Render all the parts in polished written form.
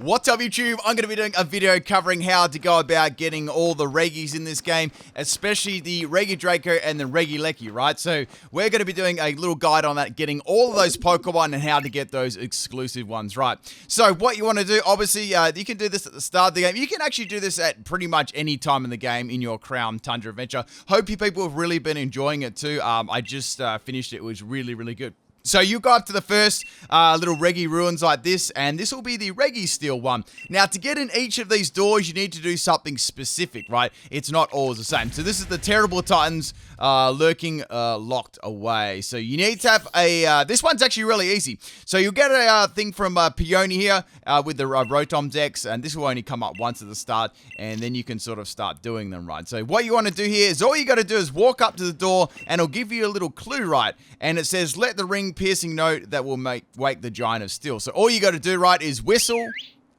What's up YouTube? I'm going to be doing a video covering how to go about getting all the Regis in this game, especially the Regidrago and the Regieleki, right? So we're going to be doing a little guide on that, getting all of those Pokemon and how to get those exclusive ones, right? So what you want to do, obviously, you can do this at the start of the game. You can actually do this at pretty much any time in the game in your Crown Tundra adventure. Hope you people have really been enjoying it too. I just finished it. It was really, really good. So you go up to the first little Regi ruins like this, and this will be the Regi Steel one. Now, to get in each of these doors, you need to do something specific, right? It's not always the same. So this is the Terrible Titans lurking locked away. So you need to have a, this one's actually really easy. So you'll get a thing from Peony here with the Rotom Dex, and this will only come up once at the start, and then you can sort of start doing them, right? So what you want to do here is all you got to do is walk up to the door, and it'll give you a little clue, right? And it says, let the ring piercing note that will wake the giant of steel. So all you got to do, right, is whistle,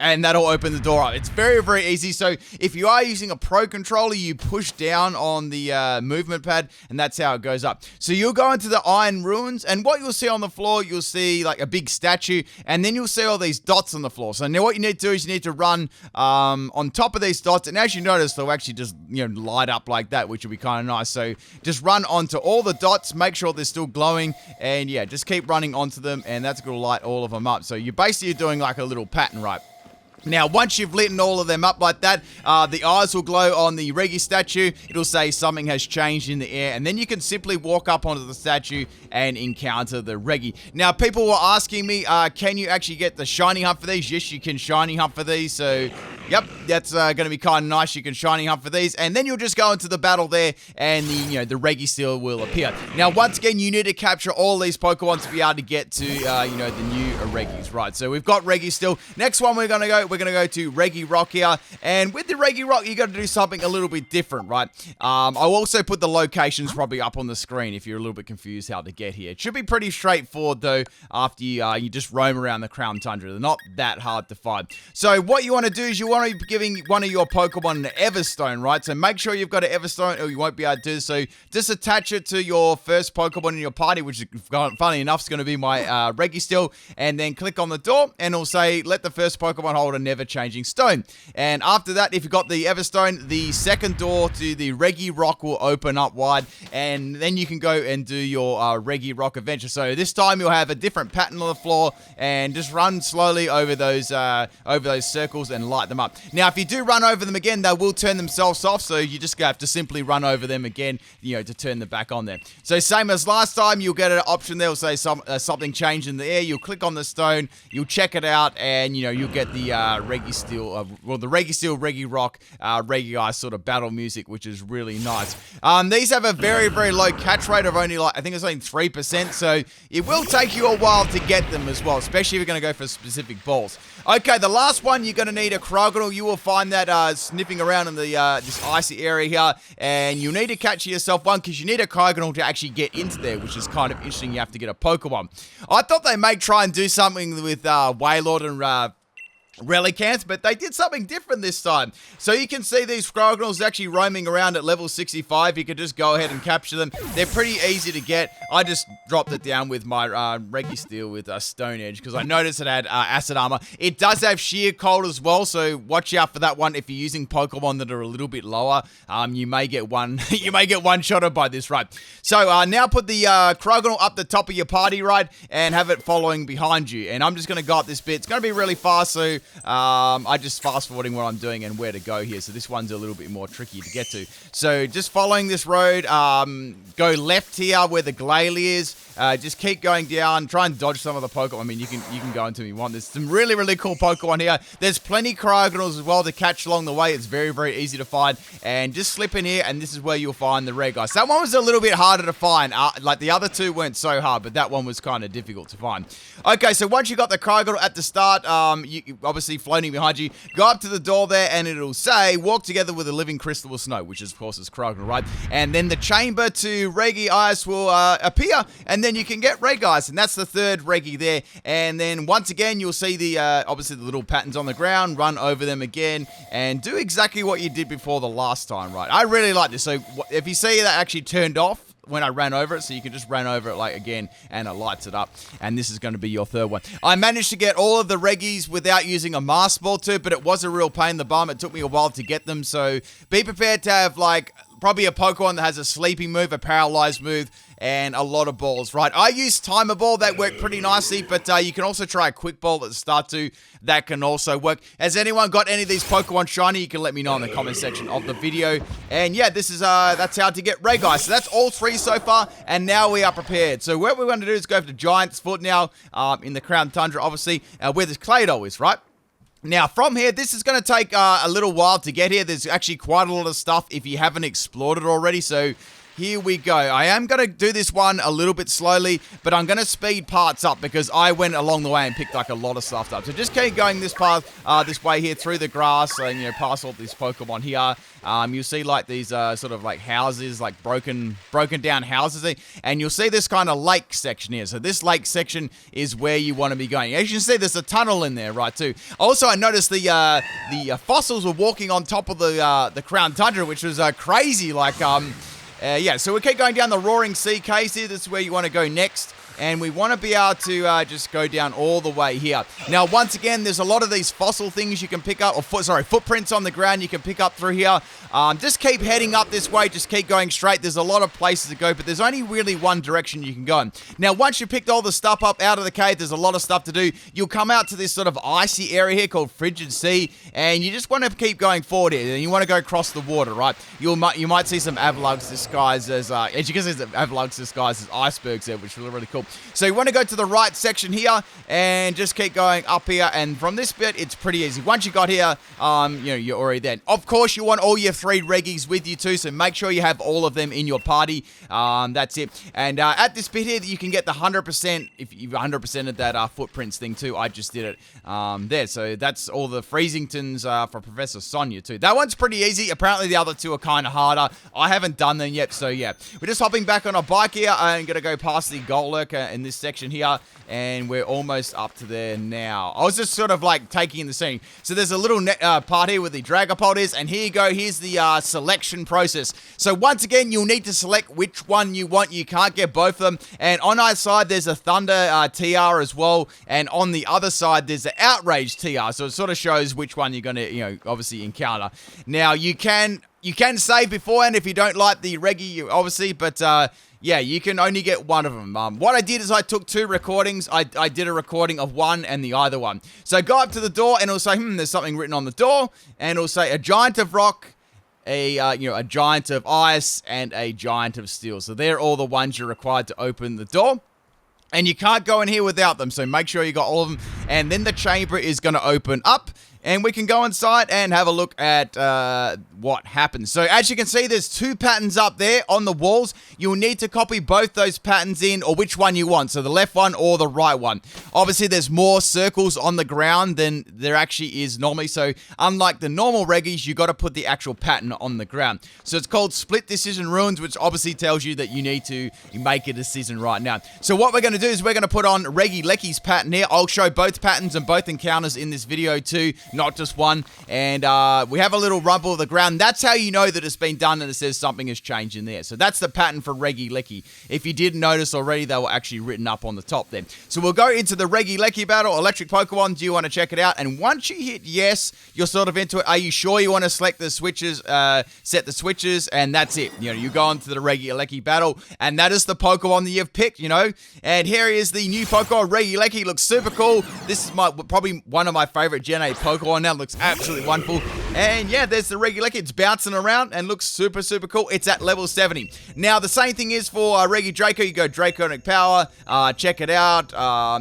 and that'll open the door up. It's very, very easy. So if you are using a Pro controller, you push down on the movement pad, and that's how it goes up. So you'll go into the Iron Ruins, and what you'll see on the floor, you'll see like a big statue, and then you'll see all these dots on the floor. So now what you need to do is you need to run on top of these dots, and as you notice, they'll actually just, you know, light up like that, which will be kind of nice. So just run onto all the dots, make sure they're still glowing, and yeah, just keep running onto them, and that's going to light all of them up. So you're basically doing like a little pattern, right? Now, once you've lit all of them up like that, the eyes will glow on the Regi statue. It'll say something has changed in the air, and then you can simply walk up onto the statue and encounter the Regi. Now, people were asking me, can you actually get the shiny hunt for these? Yes, you can shiny hunt for these, so yep, that's going to be kind of nice. You can shiny hunt for these, and then you'll just go into the battle there, and the Regi Steel will appear. Now, once again, you need to capture all these Pokemon to be able to get to the new Regis, right? So we've got Regi Steel. Next one we're going to go to Regi Rock here, and with the Regi Rock, you got to do something a little bit different, right? I'll also put the locations probably up on the screen if you're a little bit confused how to get here. It should be pretty straightforward though. After you just roam around the Crown Tundra, they're not that hard to find. So what you want to do is you want to be giving one of your Pokemon an Everstone, right? So make sure you've got an Everstone, or you won't be able to do so. Just attach it to your first Pokemon in your party, which, funny enough, is going to be my Regi Steel, and then click on the door, and it'll say, let the first Pokemon hold a never-changing stone. And after that, if you've got the Everstone, the second door to the Regi Rock will open up wide, and then you can go and do your Regi Rock adventure. So this time you'll have a different pattern on the floor, and just run slowly over those circles and light them up. Now, if you do run over them again, they will turn themselves off, so you just have to simply run over them again, to turn them back on there. So same as last time, you'll get an option there. Will say something changed in the air. You'll click on the stone, you'll check it out, and you'll get the Regi Steel, the Regi Steel, Regi Rock, Regi Ice sort of battle music, which is really nice. These have a very, very low catch rate of only I think it's only 3%, so it will take you a while to get them as well, especially if you're going to go for specific balls. Okay, the last one, you're going to need a Cryogonal. You will find that sniffing around in the this icy area here, and you'll need to catch yourself one, because you need a Cryogonal to actually get into there, which is kind of interesting. You have to get a Pokemon. I thought they may try and do something with Wailord and Relicants, but they did something different this time. So you can see these Cryogonals actually roaming around at level 65. You can just go ahead and capture them. They're pretty easy to get. I just dropped it down with my Regi Steel with Stone Edge, because I noticed it had Acid Armor. It does have Sheer Cold as well, so watch out for that one. If you're using Pokemon that are a little bit lower, you may get one-shotted by this, right? So now put the Cryogonal up the top of your party, right, and have it following behind you. And I'm just going to go up this bit. It's going to be really fast, so I just fast forwarding what I'm doing and where to go here. So this one's a little bit more tricky to get to. So just following this road, go left here where the Glalie is. Just keep going down. Try and dodge some of the Pokemon. I mean, you can go until you want. There's some really, really cool Pokemon here. There's plenty Cryogonals as well to catch along the way. It's very, very easy to find. And just slip in here, and this is where you'll find the Reg Ice. That one was a little bit harder to find. Like the other two weren't so hard, but that one was kind of difficult to find. Okay, so once you got the Cryogonal at the start, you obviously floating behind you, go up to the door there, and it'll say, walk together with a living crystal of snow, which is, of course, is Cryogonal, right? And then the chamber to Regi Ice will appear, and then you can get Reg Ice, and that's the third Regi there. And then once again, you'll see the obviously the little patterns on the ground, run over them again, and do exactly what you did before the last time, right? I really like this. So if you see that actually turned off, when I ran over it, so you can just run over it like again and it lights it up. And this is going to be your third one. I managed to get all of the Regis without using a master ball too, but it was a real pain in the bum. It took me a while to get them, so be prepared to have like probably a Pokemon that has a sleeping move, a paralyzed move, and a lot of balls, right? I use Timer Ball, that worked pretty nicely, but you can also try a Quick Ball at the start too. That can also work. Has anyone got any of these Pokemon shiny? You can let me know in the comment section of the video. And yeah, this is that's how to get Regi. So that's all 3 so far, and now we are prepared. So what we're going to do is go for the Giant's Foot now, in the Crown Tundra, obviously, where this Claydol is, right? Now, from here, this is going to take a little while to get here. There's actually quite a lot of stuff if you haven't explored it already, so here we go. I am going to do this one a little bit slowly, but I'm going to speed parts up because I went along the way and picked like a lot of stuff up. So just keep going this path, this way here through the grass, and you know, past all these Pokemon here. You'll see like these sort of like houses, like broken down houses, and you'll see this kind of lake section here. So this lake section is where you want to be going. As you can see, there's a tunnel in there, right, too. Also, I noticed the fossils were walking on top of the Crown Tundra, which was crazy. Like, yeah, so we keep going down the Roaring Sea case here. This is where you want to go next. And we want to be able to just go down all the way here. Now, once again, there's a lot of these fossil things you can pick up, or footprints on the ground you can pick up through here. Just keep heading up this way. Just keep going straight. There's a lot of places to go, but there's only really one direction you can go in. Now, once you've picked all the stuff up out of the cave, there's a lot of stuff to do. You'll come out to this sort of icy area here called Frigid Sea, and you just want to keep going forward here. And you want to go across the water, right? You might see some Avalugs disguised as you can see some Avalugs disguised as icebergs there, which is really cool. So you want to go to the right section here and just keep going up here, and from this bit it's pretty easy. Once you got here, you know, you're already there. Of course, you want all your 3 Regis with you too, so make sure you have all of them in your party. That's it. And at this bit here, you can get the 100% if you've 100%ed that footprints thing too. I just did it there. So that's all the Freezingtons for Professor Sonia too. That one's pretty easy. Apparently the other 2 are kind of harder. I haven't done them yet, so yeah. We're just hopping back on a bike here. I'm going to go past the Gold Lurker in this section here, and we're almost up to there now. I was just sort of like taking in the scene. So there's a little part here where the Dragapult is, and here you go. Here's the selection process. So once again, you'll need to select which one you want. You can't get both of them. And on either side, there's a Thunder TR as well, and on the other side, there's the Outrage TR. So it sort of shows which one you're going to, you know, obviously encounter. Now, you can save beforehand if you don't like the Regi, obviously, but yeah, you can only get one of them. What I did is I took 2 recordings. I did a recording of one and the other one. So go up to the door, and it'll say, there's something written on the door, and it'll say a Giant of Rock, a Giant of Ice, and a Giant of Steel. So they're all the ones you're required to open the door. And you can't go in here without them, so make sure you got all of them. And then the chamber is going to open up, and we can go inside and have a look at what happens. So as you can see, there's 2 patterns up there on the walls. You'll need to copy both those patterns in, or which one you want, so the left one or the right one. Obviously, there's more circles on the ground than there actually is normally, so unlike the normal Regis, you got to put the actual pattern on the ground. So it's called Split Decision Ruins, which obviously tells you that you need to make a decision right now. So what we're going to do is we're going to put on Regieleki's pattern here. I'll show both patterns and both encounters in this video too, not just one. And we have a little rumble of the ground. That's how you know that it's been done and it says something has changed in there. So that's the pattern for Regieleki. If you didn't notice already, they were actually written up on the top there. So we'll go into the Regieleki battle, Electric Pokemon. Do you want to check it out? And once you hit yes, you're sort of into it. Are you sure you want to select the switches, set the switches, and that's it. You know, you go into the Regieleki battle, and that is the Pokemon that you've picked, you know. And here is the new Pokemon, Regieleki. Looks super cool. This is probably one of my favorite Gen 8 Pokemon now. Looks absolutely wonderful. And yeah, there's the Regieleki. It's bouncing around and looks super cool. It's at level 70. Now, the same thing is for Regidrago. You go Draconic Power. Check it out.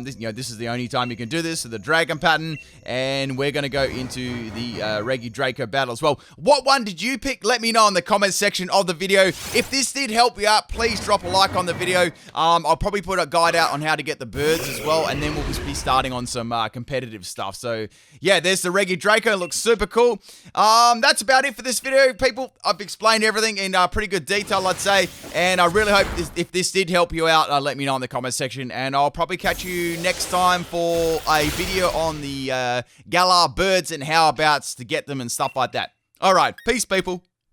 This is the only time you can do this. So the Dragon pattern. And we're going to go into the Regidrago battle as well. What one did you pick? Let me know in the comments section of the video. If this did help you out, please drop a like on the video. I'll probably put a guide out on how to get the birds as well. And then we'll just be starting on some competitive stuff. So yeah, there's the Regidrago. It looks super cool. That's about it for this video, people. I've explained everything in pretty good detail, I'd say. And I really hope if this did help you out, let me know in the comment section. And I'll probably catch you next time for a video on the Galar birds and how abouts to get them and stuff like that. All right, peace, people.